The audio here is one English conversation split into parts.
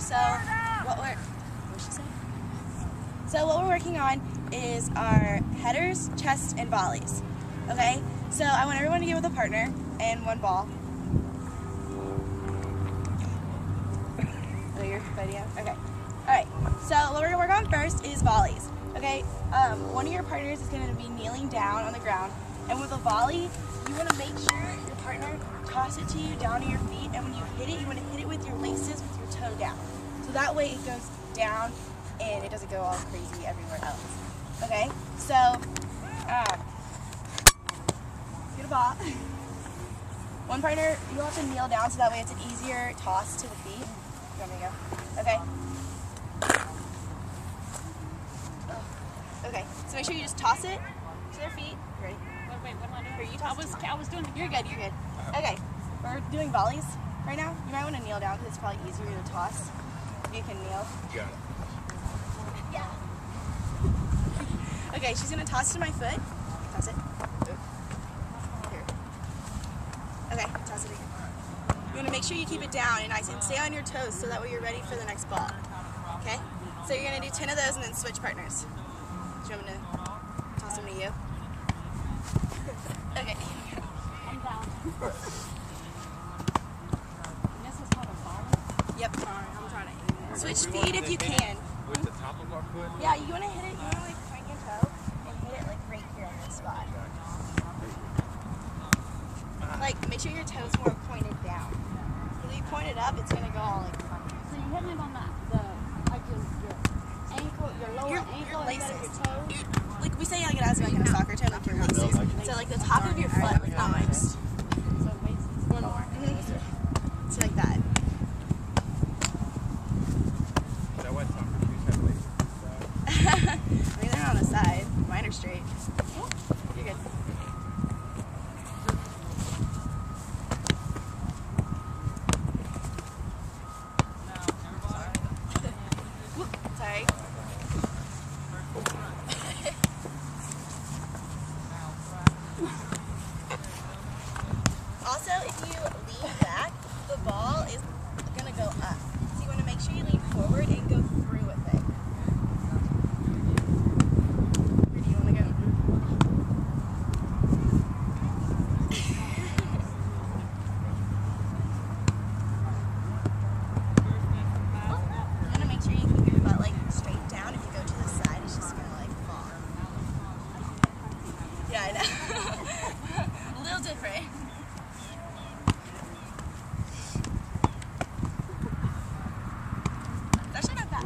So what we're working on is our headers, chest, and volleys. Okay? So I want everyone to get with a partner and one ball. Oh, you're ready? Okay. Alright, so what we're going to work on first is volleys. Okay? One of your partners is going to be kneeling down on the ground, and with a volley, you want to make sure your partner toss it to you down to your feet, and when you hit it, you want to hit it with your laces with your toe down. So that way it goes down and it doesn't go all crazy everywhere else. Okay? So, get a ball. One partner, you'll have to kneel down so that way it's an easier toss to the feet. You want me to go? Okay. Okay, so make sure you just toss it to their feet. You ready? Wait, what am I doing? Here, you toss I was doing it. You're good, you're good. Okay, we're doing volleys right now. You might want to kneel down because it's probably easier to toss. You can kneel. Got it. Yeah. Okay, she's going to toss it to my foot. Toss it. Here. Okay, toss it again. You want to make sure you keep it down and nice and stay on your toes so that way you're ready for the next ball. Okay? So you're going to do 10 of those and then switch partners. Do you want me to toss them to you? Okay. I'm down. This is called a volley? Yep. Sorry, I'm trying to aim it. Switch feet if you can. With the top of our foot? Yeah, you want to hit it, you want to like point your toe and hit it like right here on this spot. Like, make sure your toe's more pointed down. If you point it up, it's going to go all like funny. So you're hitting it on like your ankle, your lower ankle instead of your toes? Like we say, like it has like in a soccer term, like your laces. So like the top of your foot, like almost. So basically, one more. So like that. Is that what soccer shoes have laces? I mean, they're on the side. Mine are straight. You're good. Sorry. Also, if you lean back, the ball is going to go up. So you want to make sure you lean forward and go through with it. Where do you want to go? You want to make sure you keep your butt like straight down. If you go to the side, it's just going to like fall. Yeah, I know. A little different. That should not bad.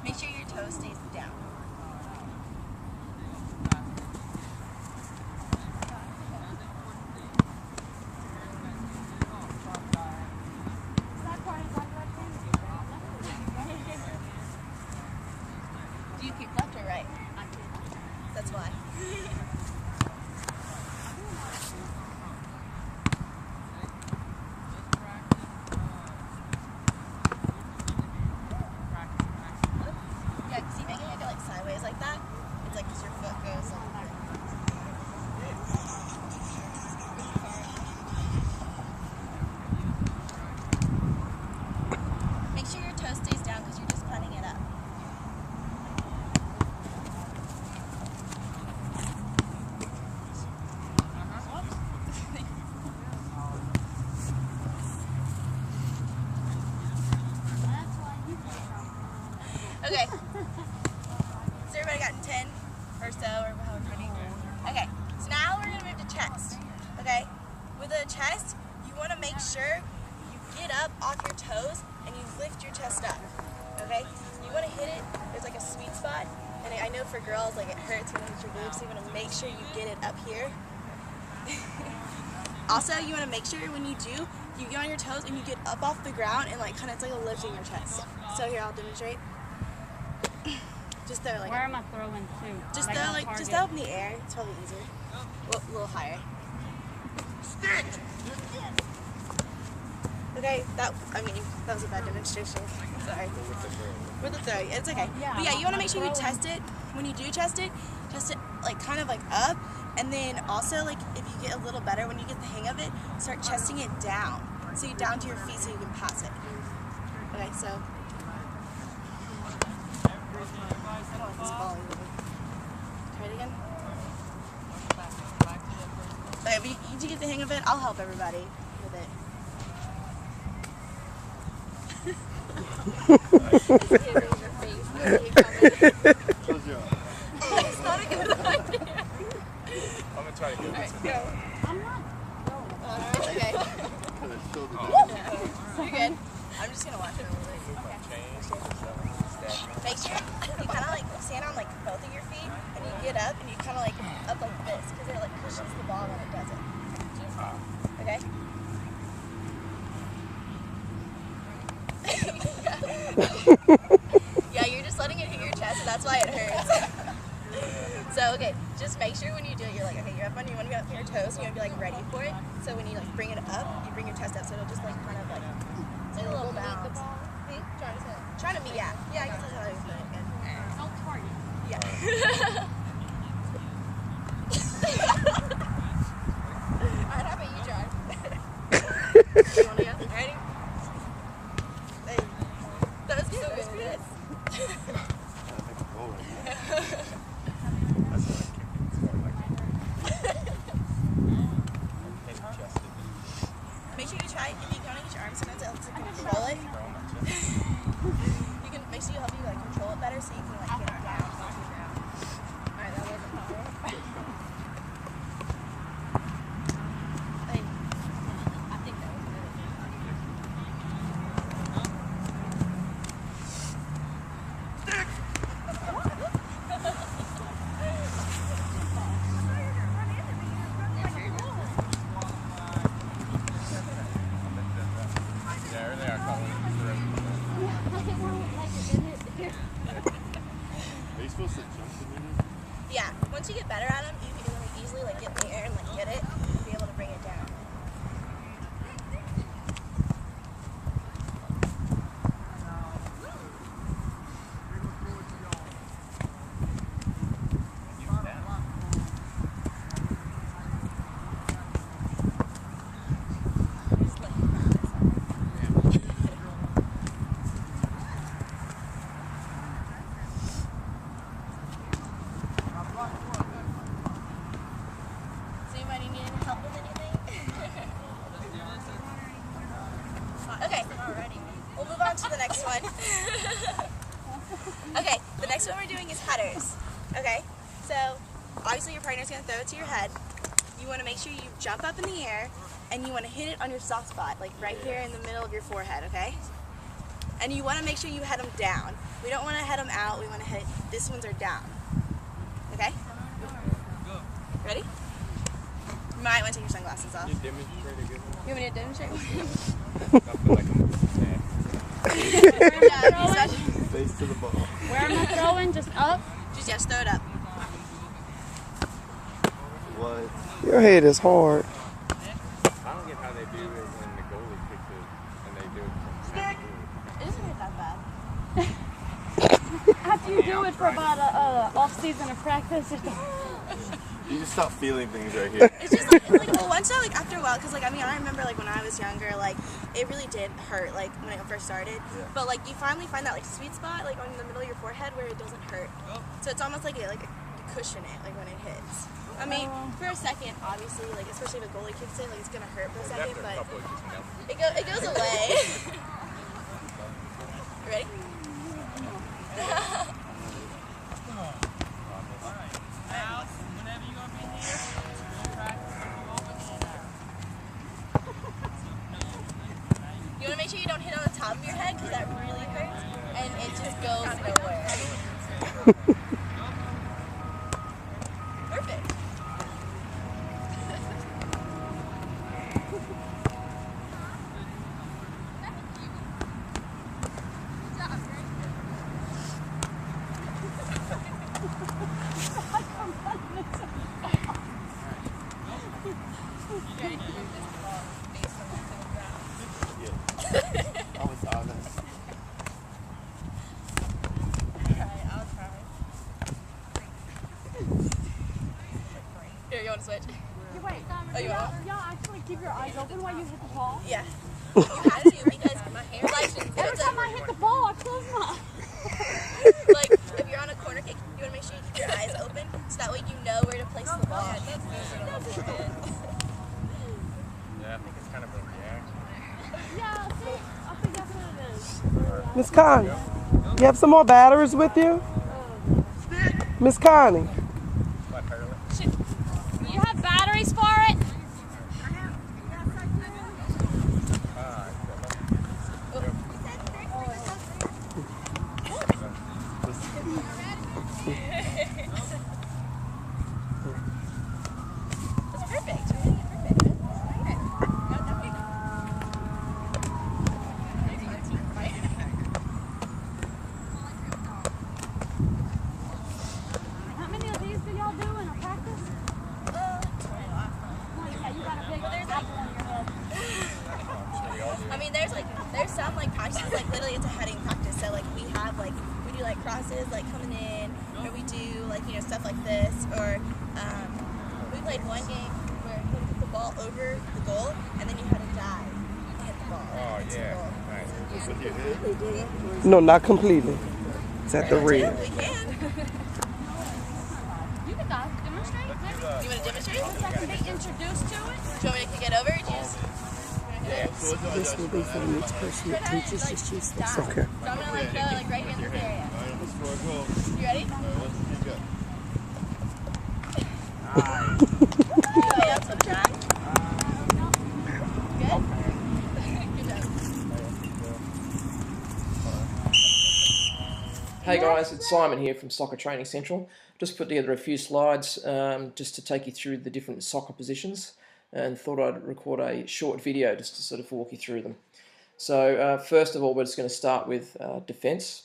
Make sure your toe stays down. Do you kick left or right? That's why. Yeah, see, making it go like sideways like that, it's like because your foot goes like that. Make sure your toe stays down because you're just putting it up. Okay. So everybody got 10 or so, or however many. Okay. So now we're going to move to chest. Okay. With a chest, you want to make sure you get up off your toes and you lift your chest up. Okay. You want to hit it. There's like a sweet spot. And I know for girls, like it hurts when you hit your boobs. So you want to make sure you get it up here. Also, you want to make sure when you do, you get on your toes and you get up off the ground and like kind of, it's like a lifting your chest. So here, I'll demonstrate. Just throw like. Where am I throwing to? Just like throw on like, target? just throw up in the air. It's probably easier. A little higher. Stick. Okay, that was a bad demonstration. Sorry. With the throw, it's okay. But yeah, you want to make sure you test it. When you do test it like kind of like up, and then also like if you get a little better, when you get the hang of it, start chesting it down. So you down to your feet so you can pass it. Okay, so. I don't like this ball either. Try it again. Okay, but you get the hang of it. I'll help everybody with it. It's not a good idea. I'm gonna try to get this. Go. I'm not going. Okay. You're good. I'm just gonna watch it a little bit. Make sure you kind of like stand on like both of your feet, and you get up, and you kind of like up like this, because it like cushions the ball when it does it. Okay. Yeah, you're just letting it hit your chest, so that's why it hurts. So, okay, just make sure when you do it, you're like, okay, you're up on, you want to be up on your toes, and you want to be like ready for it. So when you like bring it up, you bring your chest up, so it'll just like kind of like, it's like a little bounce. Trying to meet, yeah. Yeah, I guess that's how I was doing it. Don't target. Yeah. Alright, how about you try? You want to go? Ready? Hey. That was good. That was good. Make sure you try, if you want to get your arms in it to control it. You can make sure you help you like control it better so you can like get it down. Alright, that wasn't hard. I think that was good. Are you supposed to jump in it? Yeah, once you get better at them, you can really easily like get in the air and like get it and be able to bring it down. Okay, we'll move on to the next one. Okay, the next one we're doing is headers. Okay, so obviously your partner's going to throw it to your head. You want to make sure you jump up in the air and you want to hit it on your soft spot, like right here in the middle of your forehead, okay? And you want to make sure you head them down. We don't want to head them out, we want to hit, this ones are down. Okay? Ready? You might want to take your sunglasses off. You demonstrate a good one? You want me to demonstrate? I feel like I'm Face to the ball. Where am I throwing? Just up? Just throw it up. What? Your head is hard. I don't get how they do it when the goalie kicks it and they do it from behind the It doesn't hit that bad. After you do it for about a off season of practice, You just stop feeling things right here. It's just like well, once I, like after a while, because like I mean I remember like when I was younger, like it really did hurt like when it first started. Yeah. But like you finally find that like sweet spot like on the middle of your forehead where it doesn't hurt. So it's almost like you cushion it like when it hits. I mean for a second, obviously, like especially if a goalie kicks it, like it's gonna hurt for a second, After a but couple, it just melts. it goes away. You ready? You want to make sure you don't hit on the top of your head because that really hurts and it just goes nowhere. Perfect. Yeah. want to switch? You wait. Oh, you want? Y'all actually keep your eyes open while you hit the ball? Yeah. You have to because my hair Every time I hit the ball, I close my eyes. like if you're on a corner kick, you want to make sure you keep your eyes open so that way you know where to place the ball. Yeah, I think it's kind of a reaction. Yeah, see? I think that's what it is. Miss Connie, you have some more batteries with you? Miss Connie. You have batteries for it? How many of these do y'all do in a practice? Yeah, you got a big apple on your head. I mean, there's some like practices like literally it's a heading practice. So like we do like crosses like coming in, or we do like stuff like this, or we played one game where you put the ball over the goal and then you had to dive to hit the ball. Oh, into the yeah. goal. Nice. No, not completely. It's at the rim. We can. You can dive. Demonstrate. Maybe. You want to demonstrate? So I can be introduced to it. Do you want me to get over? Or do you just... This will be for the next person that teaches just use this. Okay. So I'm gonna like go like right here in this area. You ready? Anybody else want to try? Good? Good job. Hey guys, it's Simon here from Soccer Training Central. Just put together a few slides just to take you through the different soccer positions, and thought I'd record a short video just to sort of walk you through them. So first of all, we're just going to start with defence.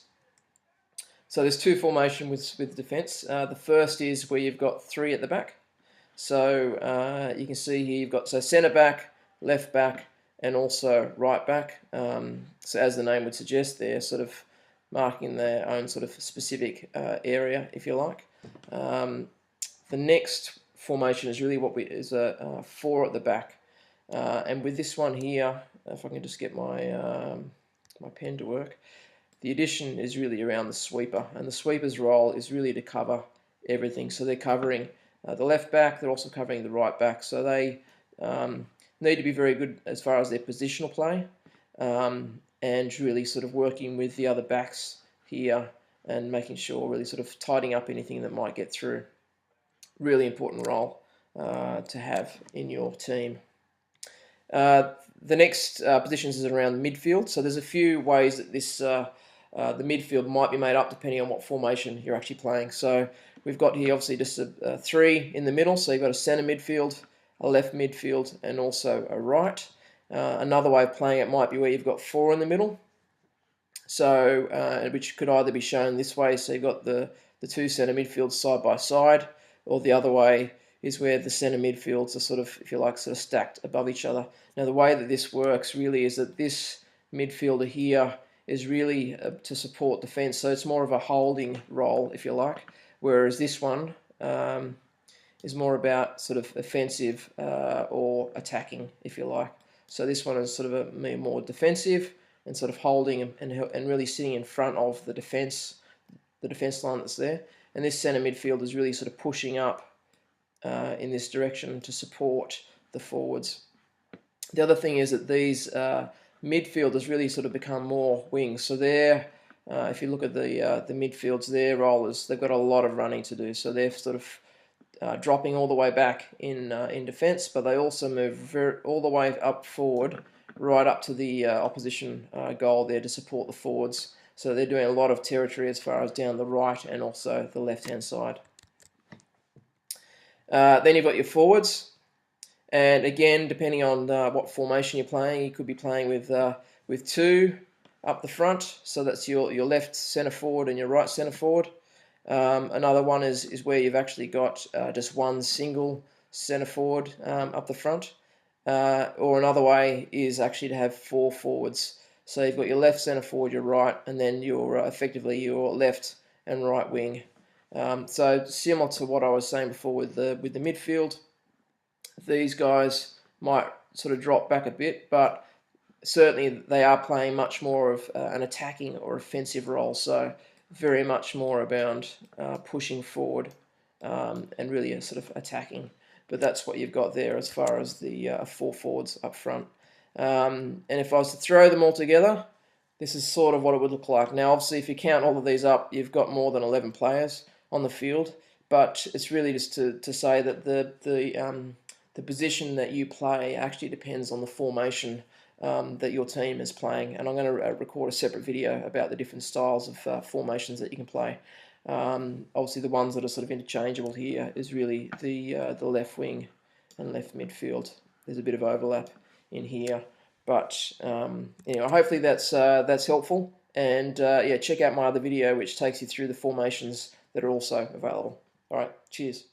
So there's two formations with defence. The first is where you've got three at the back. So you can see here you've got centre back, left back, and also right back. So as the name would suggest, they're sort of marking their own sort of specific area, if you like. The next formation is really what is a four at the back, and with this one here, if I can just get my my pen to work, the addition is really around the sweeper, and the sweeper's role is really to cover everything. So they're covering the left back, they're also covering the right back, so they need to be very good as far as their positional play, and really sort of working with the other backs here and making sure really sort of tidying up anything that might get through. Really important role to have in your team. The next positions is around midfield. So there's a few ways that this the midfield might be made up depending on what formation you're actually playing. So we've got here obviously just a three in the middle. So you've got a centre midfield, a left midfield, and also a right. Another way of playing it might be where you've got four in the middle. So which could either be shown this way. So you've got the two centre midfields side by side, or the other way is where the centre midfields are sort of, if you like, sort of stacked above each other. Now the way that this works really is that this midfielder here is really to support defence, so it's more of a holding role, if you like, whereas this one is more about sort of offensive or attacking, if you like. So this one is sort of a more defensive and sort of holding and really sitting in front of the defence line that's there. And this centre midfield is really sort of pushing up in this direction to support the forwards. The other thing is that these midfielders really sort of become more wings. So they're, if you look at the midfields, their role is they've got a lot of running to do. So they're sort of dropping all the way back in defence, but they also move all the way up forward, right up to the opposition goal there to support the forwards. So they're doing a lot of territory as far as down the right and also the left-hand side. Then you've got your forwards, and again, depending on what formation you're playing, you could be playing with two up the front. So that's your left centre forward and your right centre forward. Another one is where you've actually got just one single centre forward up the front. Or another way is actually to have four forwards. So you've got your left centre forward, your right, and then your effectively your left and right wing. So similar to what I was saying before with the midfield, these guys might sort of drop back a bit, but certainly they are playing much more of an attacking or offensive role, so very much more about pushing forward and really sort of attacking. But that's what you've got there as far as the 4 forwards up front. And if I was to throw them all together, this is sort of what it would look like. Now, obviously, if you count all of these up, you've got more than 11 players on the field, but it's really just to say that the position that you play actually depends on the formation that your team is playing. And I'm going to record a separate video about the different styles of formations that you can play. Obviously, the ones that are sort of interchangeable here is really the left wing and left midfield. There's a bit of overlap in here, but anyway, hopefully that's helpful. And yeah, check out my other video which takes you through the formations that are also available. All right, cheers.